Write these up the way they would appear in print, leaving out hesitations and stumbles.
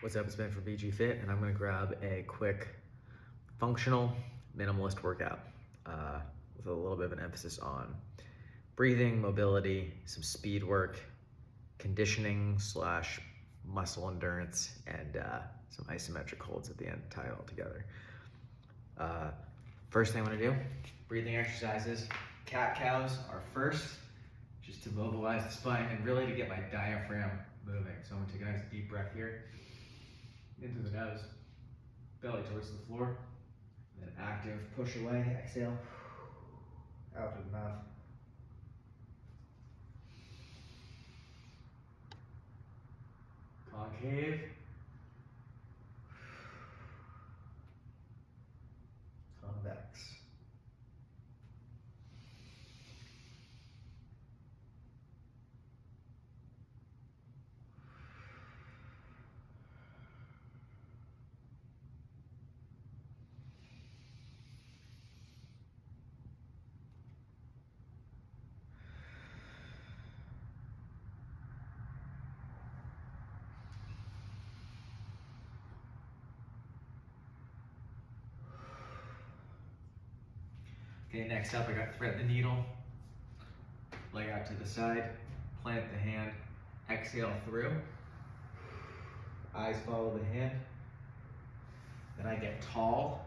What's up, it's Ben from BG Fit, and I'm gonna grab a quick functional minimalist workout with a little bit of an emphasis on breathing, mobility, some speed work, conditioning slash muscle endurance, and some isometric holds at the end to tie it all together. First thing I'm gonna do, breathing exercises. Cat-cows are first, just to mobilize the spine and really to get my diaphragm moving. So I'm gonna take a nice deep breath here, into the nose, belly towards the floor, and then active push away, exhale, out to the mouth. Concave, convex. Okay, next up I got thread the needle, leg out to the side, plant the hand, exhale through, eyes follow the hand, then I get tall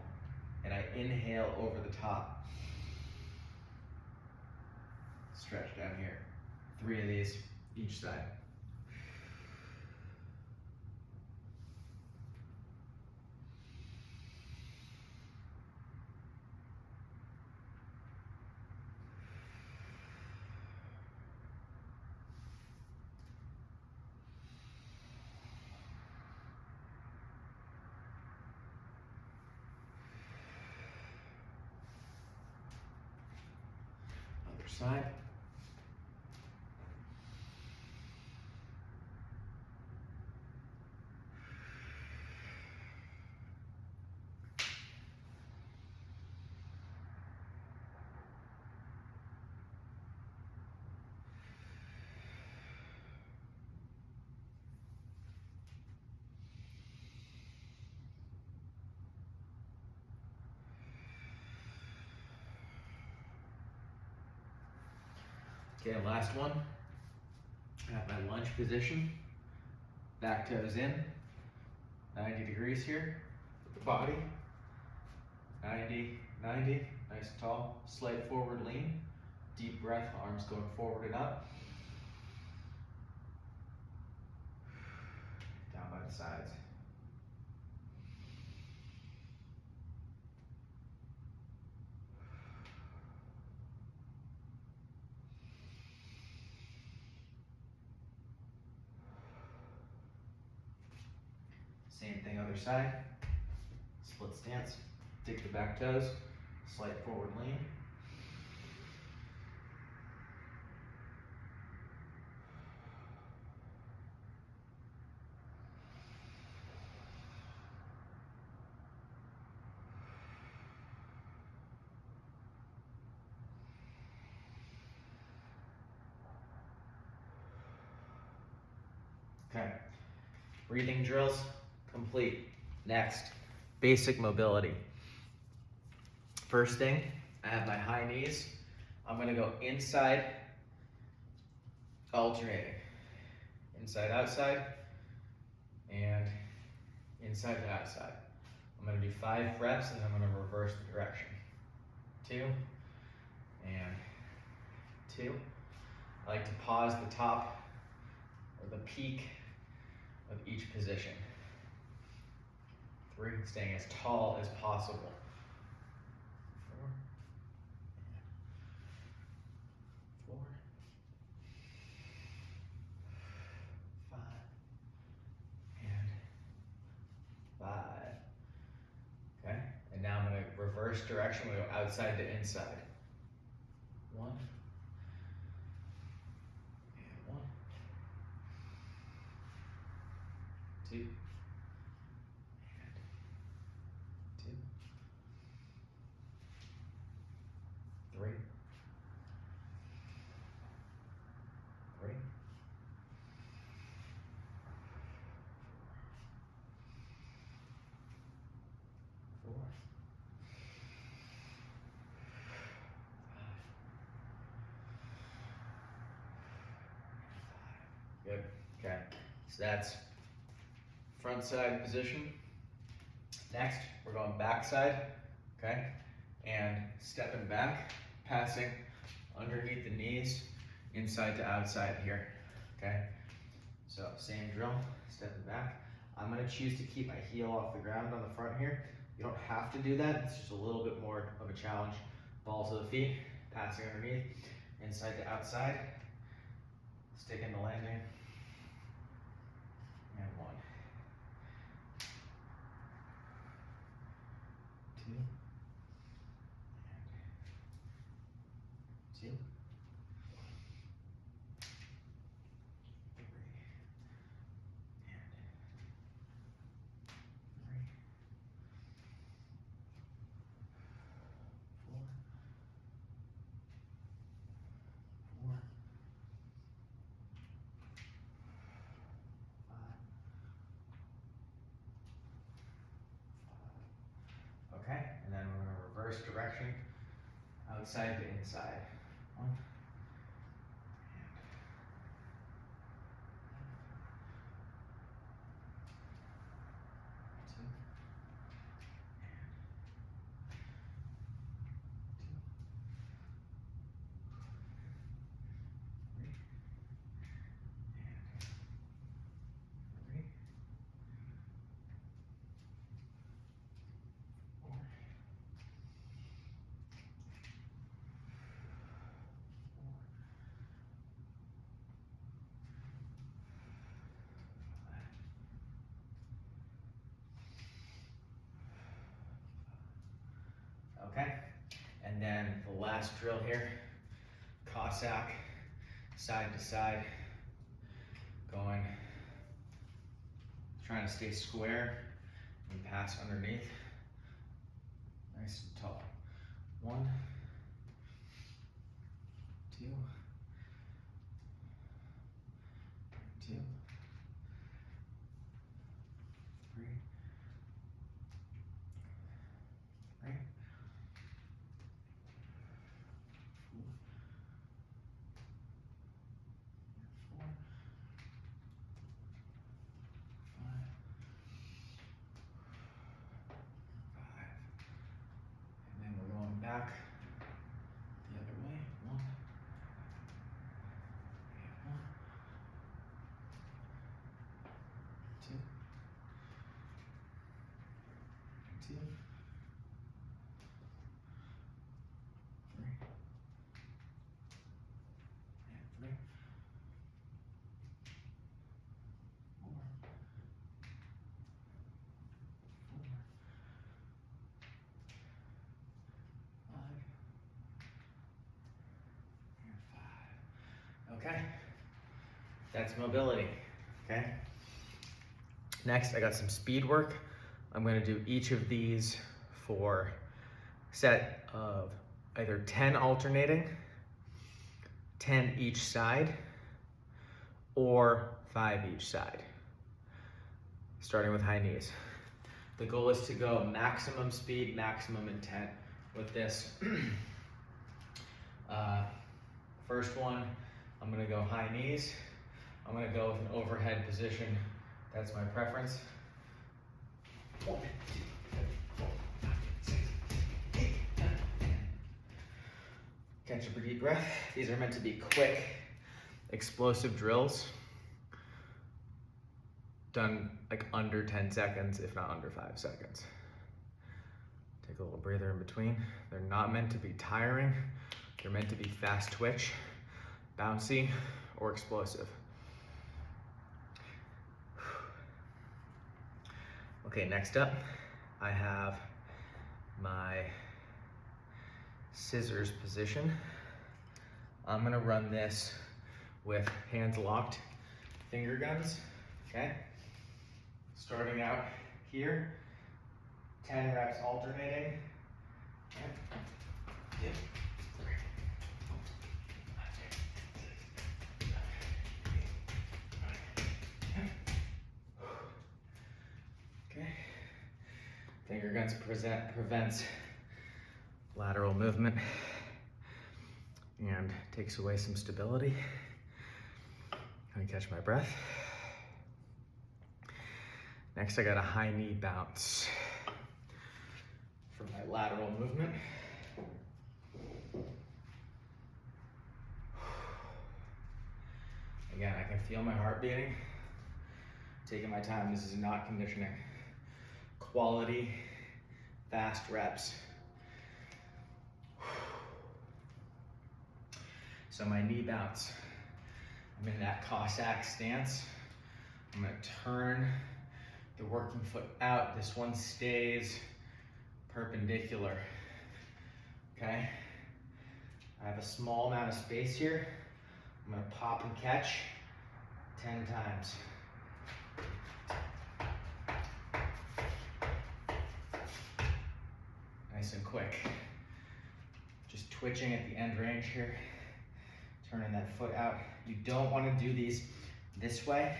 and I inhale over the top. Stretch down here, 3 of these each side. Other side. Okay, last one. I have my lunge position. Back toes in. 90 degrees here with the body. 90, 90, nice and tall. Slight forward lean. Deep breath, arms going forward and up. Down by the sides. Same thing other side. Split stance. Dig the back toes. Slight forward lean. Okay. Breathing drills complete. Next, basic mobility. First thing, I have my high knees. I'm gonna go inside, alternating. Inside, outside, and inside to outside. I'm gonna do 5 reps and I'm gonna reverse the direction. 2, and 2. I like to pause the top or the peak of each position. 3, staying as tall as possible. 4, 4, 5, and 5. Okay, and now I'm going to reverse direction. We go outside to inside. 1, and 1, 2, and 2, 3, 3, Okay, so that's front side position. Next, we're going back side, okay? And stepping back, passing underneath the knees, inside to outside here, okay? So same drill, stepping back. I'm gonna choose to keep my heel off the ground on the front here. You don't have to do that, it's just a little bit more of a challenge. Ball to the feet, passing underneath, inside to outside, stick in the landing, and 1, 2, and 2, 3, and 3, 4, 4, 5. Okay, and then we're gonna reverse direction, outside to inside. 1, and 2, and 2, 3, and 3, 4, 4, 5. Okay, and then the last drill here, Cossack, side to side, going, trying to stay square and pass underneath, nice and tall. 1, 2, 2, 3, 3, 4, 4, 5, 5. And then we're going back the other way. 1, and 1, 2, and 2, 3, 3, 4, 4, 5, and 5. Okay, that's mobility, okay? Next, I got some speed work. I'm gonna do each of these for a set of either 10 alternating, 10 each side, or 5 each side, starting with high knees. The goal is to go maximum speed, maximum intent with this. First one, I'm gonna go high knees. I'm gonna go with an overhead position. That's my preference. 1, 2, 3, 4, 5, 6, 7, 8, 9, 10. Catch a deep breath. These are meant to be quick, explosive drills. Done like under 10 seconds, if not under 5 seconds. Take a little breather in between. They're not meant to be tiring. They're meant to be fast twitch, bouncy, or explosive. Okay, next up, I have my scissors position. I'm gonna run this with hands locked, finger guns, okay? Starting out here, 10 reps alternating. And 2, 3, 4, 5, 6, 7, 8, 9, 10. Okay. Finger guns prevents lateral movement and takes away some stability. Let me catch my breath. Next, I got a high knee bounce for my lateral movement. Again, I can feel my heart beating. Taking my time, this is not conditioning. Quality, fast reps. So my knee bounce, I'm in that Cossack stance. I'm gonna turn the working foot out. This one stays perpendicular, okay? I have a small amount of space here. I'm gonna pop and catch 10 times. Nice and quick. Just twitching at the end range here. Turning that foot out. You don't want to do these this way.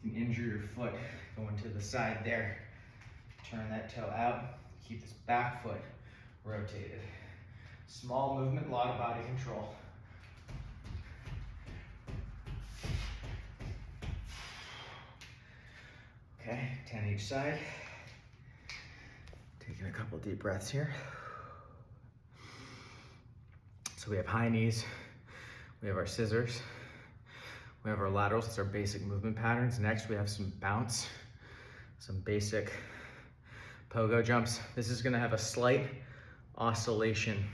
You can injure your foot going to the side there. Turn that toe out. Keep this back foot rotated. Small movement, a lot of body control. Okay, 10 each side. Taking a couple deep breaths here. So we have high knees, we have our scissors, we have our laterals, that's our basic movement patterns. Next we have some bounce, some basic pogo jumps. This is gonna have a slight oscillation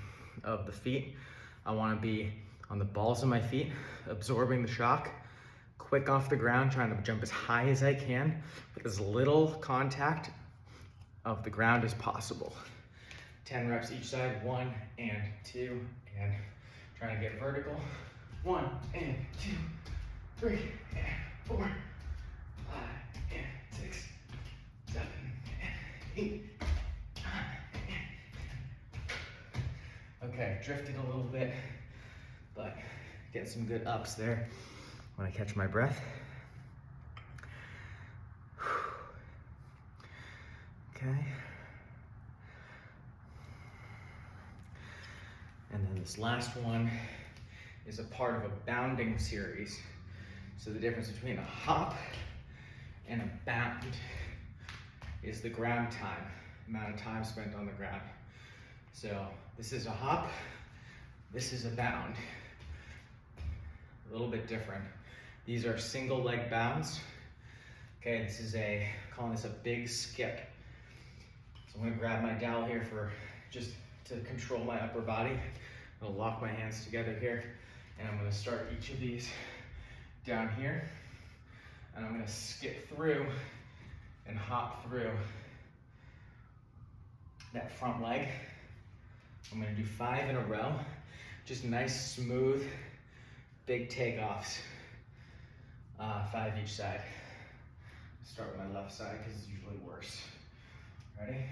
of the feet. I wanna be on the balls of my feet, absorbing the shock, quick off the ground, trying to jump as high as I can with as little contact of the ground as possible. 10 reps each side, 1 and 2, and trying to get vertical. 1 and 2, 3 and 4, 5 and 6, 7 and 8, 9 and... Okay, drifted a little bit, but get some good ups there when I catch my breath. Okay. And then this last one is a part of a bounding series. So the difference between a hop and a bound is the ground time, amount of time spent on the ground. So this is a hop, this is a bound. A little bit different. These are single leg bounds. Okay, this is calling this a Big.Skip. So I'm gonna grab my dowel here for just to control my upper body. I'm gonna lock my hands together here, and I'm gonna start each of these down here, and I'm gonna skip through and hop through that front leg. I'm gonna do 5 in a row, just nice, smooth, big takeoffs, 5 each side. Start with my left side because it's usually worse. Ready?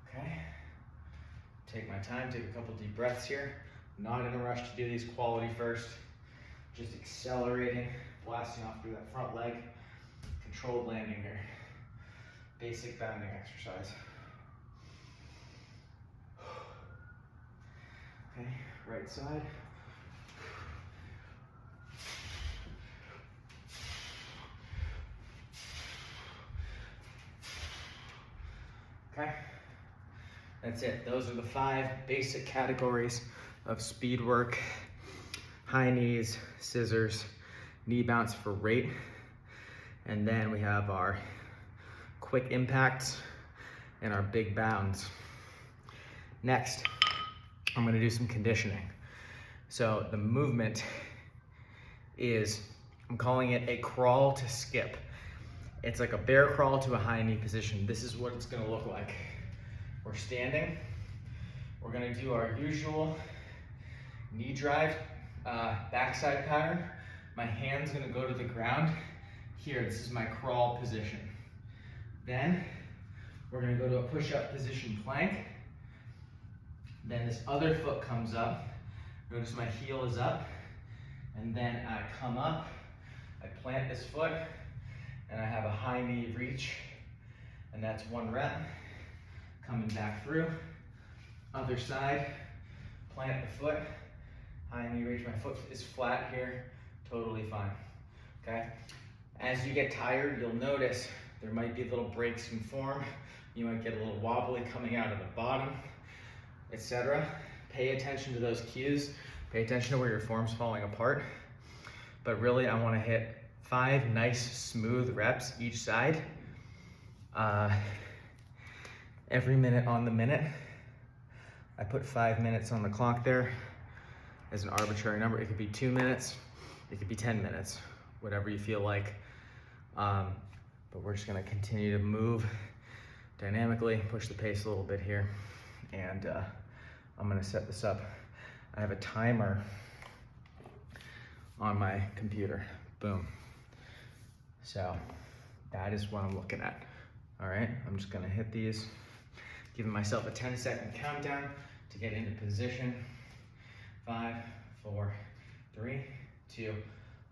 Okay. Take my time, take a couple deep breaths here. Not in a rush to do these, quality first. Just accelerating, blasting off through that front leg. Controlled landing here. Basic bounding exercise. Okay, right side. Okay, that's it. Those are the 5 basic categories of speed work. High knees, scissors, knee bounce for rate. And then we have our quick impacts and our big bounds. Next, I'm gonna do some conditioning. So the movement is, I'm calling it a crawl to skip. It's like a bear crawl to a high knee position. This is what it's gonna look like. We're standing. We're gonna do our usual knee drive backside pattern. My hand's gonna go to the ground. Here, this is my crawl position. Then we're gonna go to a push-up position plank. Then this other foot comes up. Notice my heel is up. And then I come up, I plant this foot, and I have a high knee reach. And that's 1 rep. Coming back through, Other side, plant the foot, high knee reach, my foot is flat here, totally fine, okay? As you get tired, you'll notice there might be little breaks in form. You might get a little wobbly coming out of the bottom, etc. Pay attention to those cues. Pay attention to where your form's falling apart. But really, I wanna hit 5 nice, smooth reps each side. Every minute on the minute. I put 5 minutes on the clock there as an arbitrary number. It could be 2 minutes, it could be 10 minutes, whatever you feel like. But we're just gonna continue to move dynamically, push the pace a little bit here. And I'm gonna set this up. I have a timer on my computer, boom. So that is what I'm looking at. All right, I'm just gonna hit these, giving myself a 10-second countdown to get into position. 5, 4, 3, 2,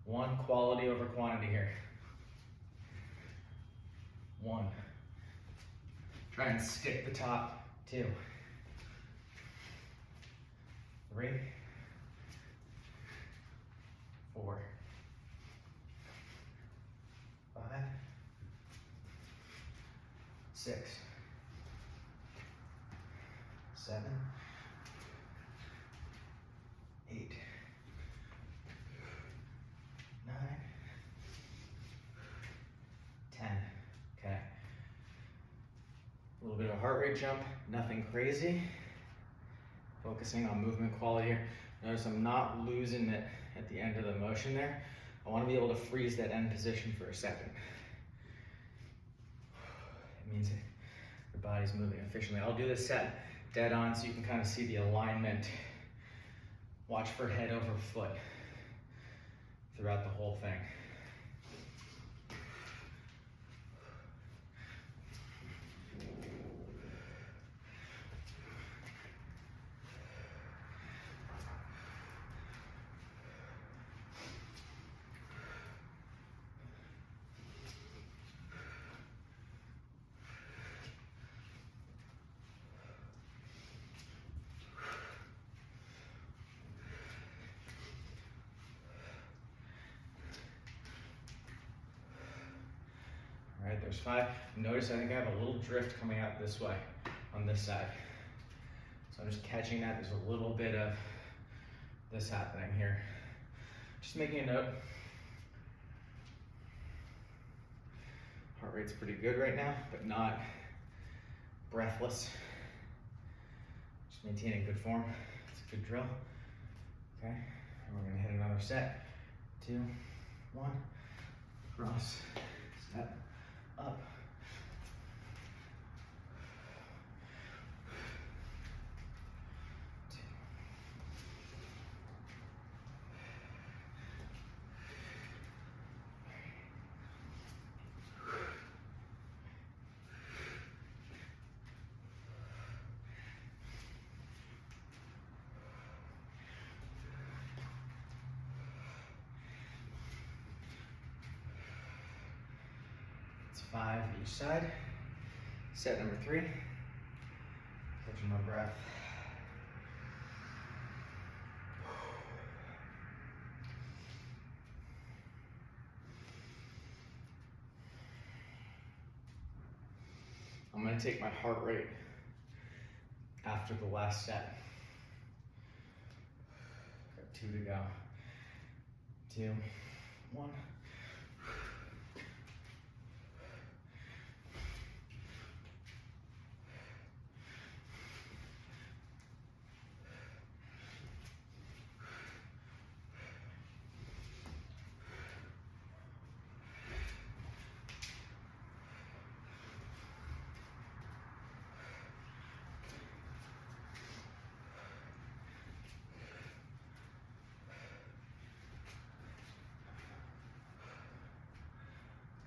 1. Quality over quantity here. 1. Try and stick the top. 2, 3, 4, 5, 6, 7, 8, 9, 10. Okay. A little bit of a heart rate jump, nothing crazy. Focusing on movement quality here. Notice I'm not losing it at the end of the motion there. I want to be able to freeze that end position for a second. It means your body's moving efficiently. I'll do this set dead on so you can kind of see the alignment. Watch for head over foot throughout the whole thing. All right, there's 5. Notice I think I have a little drift coming out this way on this side. So I'm just catching that. There's a little bit of this happening here. Just making a note. Heart rate's pretty good right now, but not breathless. Just maintaining good form. It's a good drill. Okay, and we're gonna hit another set. 2, 1, cross, step, up. It's 5 each side. Set number 3. Catching my breath. I'm going to take my heart rate after the last set. Got 2 to go. 2, 1.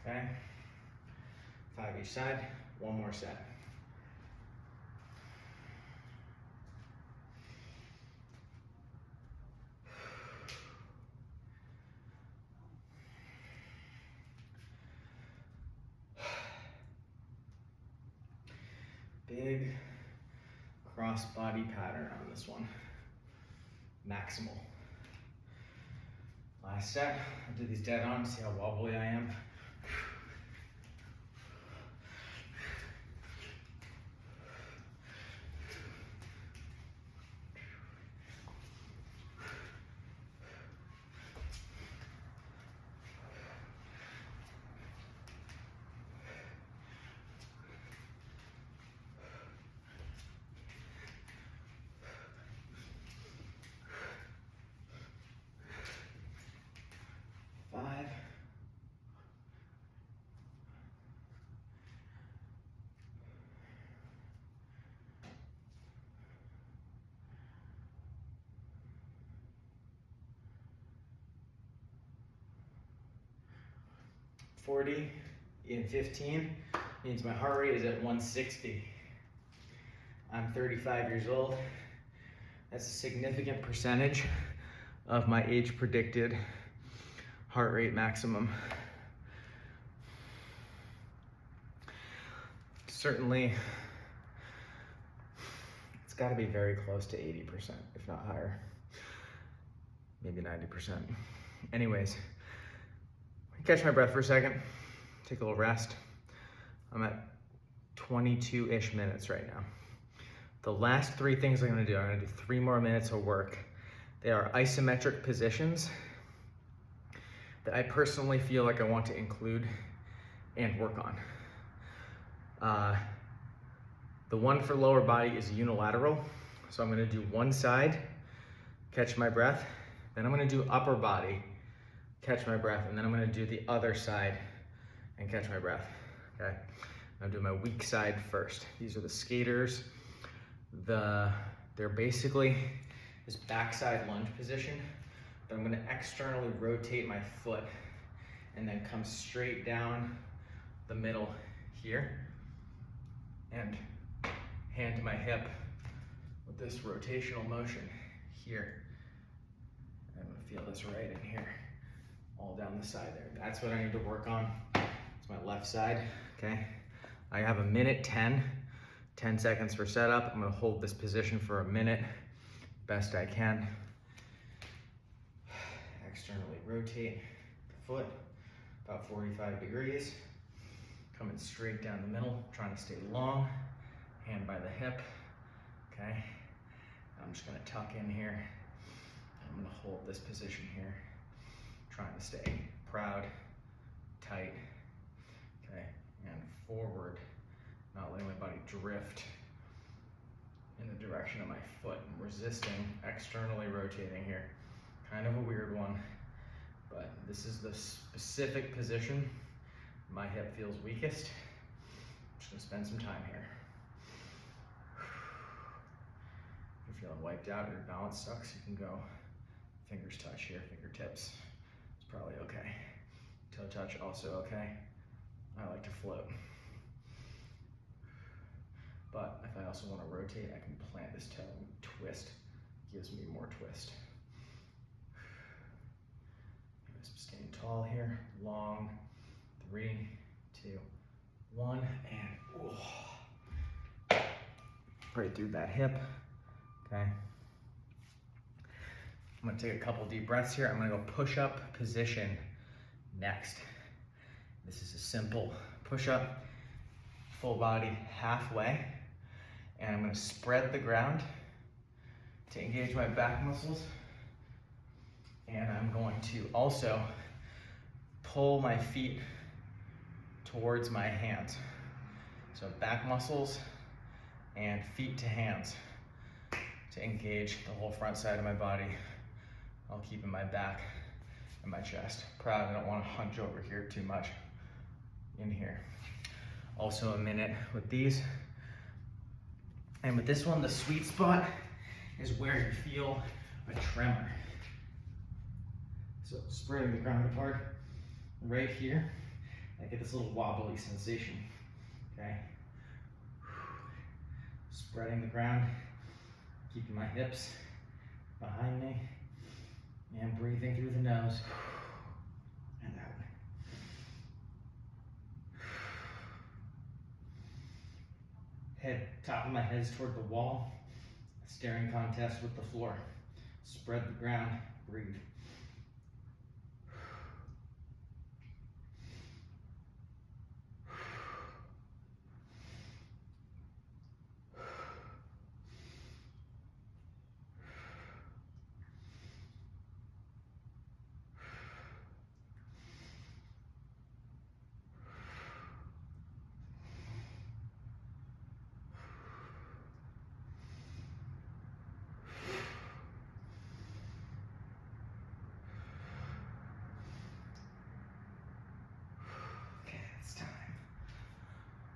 Okay, 5 each side, 1 more set. Big cross body pattern on this one. Maximal. Last set, I'll do these dead on, see how wobbly I am. Five. 40 in 15 means my heart rate is at 160. I'm 35 years old. That's a significant percentage of my age predicted heart rate maximum. Certainly, it's got to be very close to 80%, if not higher. Maybe 90%. Anyways, catch my breath for a second, take a little rest. I'm at 22-ish minutes right now. The last 3 things I'm gonna do 3 more minutes of work. They are isometric positions that I personally feel like I want to include and work on. The one for lower body is unilateral. So I'm gonna do one side, catch my breath. Then I'm gonna do upper body, catch my breath, and then I'm gonna do the other side and catch my breath, okay? I'm doing my weak side first. These are the skaters. They're basically this backside lunge position, but I'm gonna externally rotate my foot and then come straight down the middle here and hand to my hip with this rotational motion here. I'm gonna feel this right in here, all down the side there. That's what I need to work on. It's my left side, okay? I have a minute 10 seconds for setup. I'm gonna hold this position for a minute, best I can. Externally rotate the foot about 45 degrees. Coming straight down the middle, trying to stay long. Hand by the hip, okay? I'm just gonna tuck in here. I'm gonna hold this position here. Trying to stay proud, tight, okay? And forward, not letting my body drift in the direction of my foot. I'm resisting, externally rotating here. Kind of a weird one, but this is the specific position my hip feels weakest. I'm just gonna spend some time here. If you're feeling wiped out or your balance sucks, you can go fingers touch here, fingertips. It's probably okay. Toe touch also okay. I like to float. But if I also want to rotate, I can plant this toe and twist. Gives me more twist. Staying tall here, long. 3, 2, 1, and oh. Right through that hip, okay? I'm gonna take a couple deep breaths here. I'm gonna go push-up position next. This is a simple push-up, full body halfway, and I'm gonna spread the ground to engage my back muscles, and I'm going to also pull my feet towards my hands. So back muscles and feet to hands to engage the whole front side of my body. I'll keep in my back and my chest. Proud, I don't want to hunch over here too much. In here. Also a minute with these. And with this one, the sweet spot is where you feel a tremor. So spreading the ground apart right here. I get this little wobbly sensation, okay? Spreading the ground, keeping my hips behind me, and breathing through the nose and out. Top of my head's toward the wall. Staring contest with the floor. Spread the ground, breathe.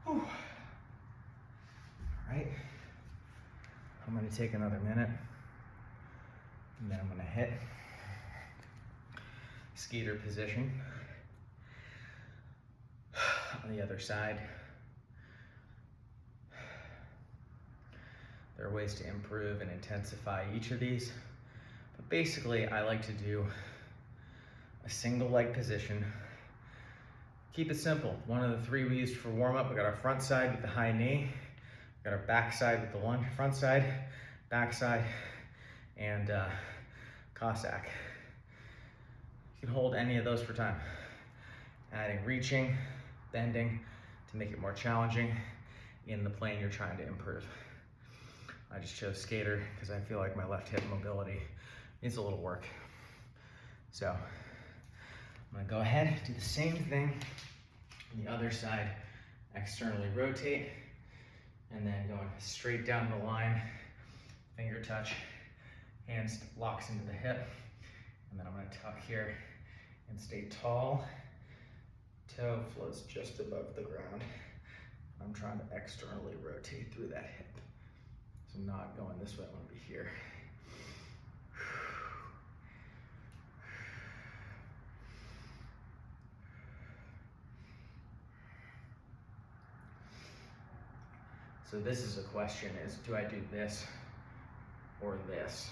All right, I'm gonna take another minute and then I'm gonna hit skater position on the other side. There are ways to improve and intensify each of these, but basically I like to do a single leg position. Keep it simple. One of the three we used for warm up. We got our front side with the high knee. We got our back side with the lunge. Front side, back side, and Cossack. You can hold any of those for time. Adding reaching, bending to make it more challenging in the plane you're trying to improve. I just chose skater because I feel like my left hip mobility needs a little work. So I'm gonna go ahead, do the same thing on the other side, externally rotate, and then going straight down the line, finger touch, hands locks into the hip, and then I'm gonna tuck here and stay tall. Toe floats just above the ground. I'm trying to externally rotate through that hip. So not going this way, I wanna be here. So this is a question, is do I do this or this?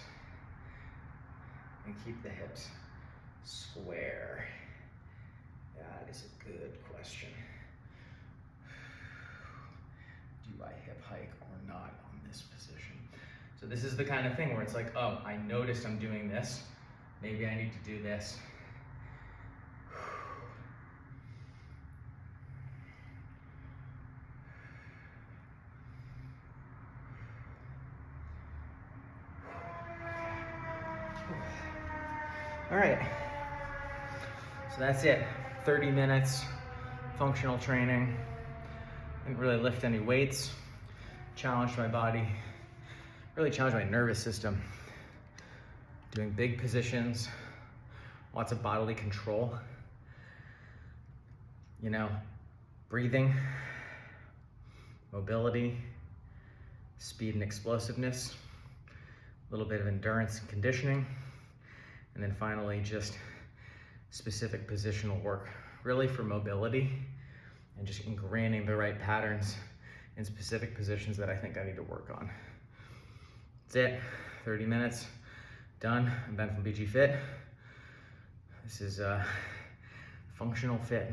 And keep the hips square. That is a good question. Do I hip hike or not on this position? So this is the kind of thing where it's like, oh, I noticed I'm doing this. Maybe I need to do this. All right, so that's it. 30 minutes, functional training. Didn't really lift any weights. Challenged my body, really challenged my nervous system. Doing big positions, lots of bodily control. You know, breathing, mobility, speed and explosiveness, a little bit of endurance and conditioning. And then finally, just specific positional work, really for mobility and just ingraining the right patterns in specific positions that I think I need to work on. That's it, 30 minutes, done. I'm Ben from BG Fit. This is Functional Fit.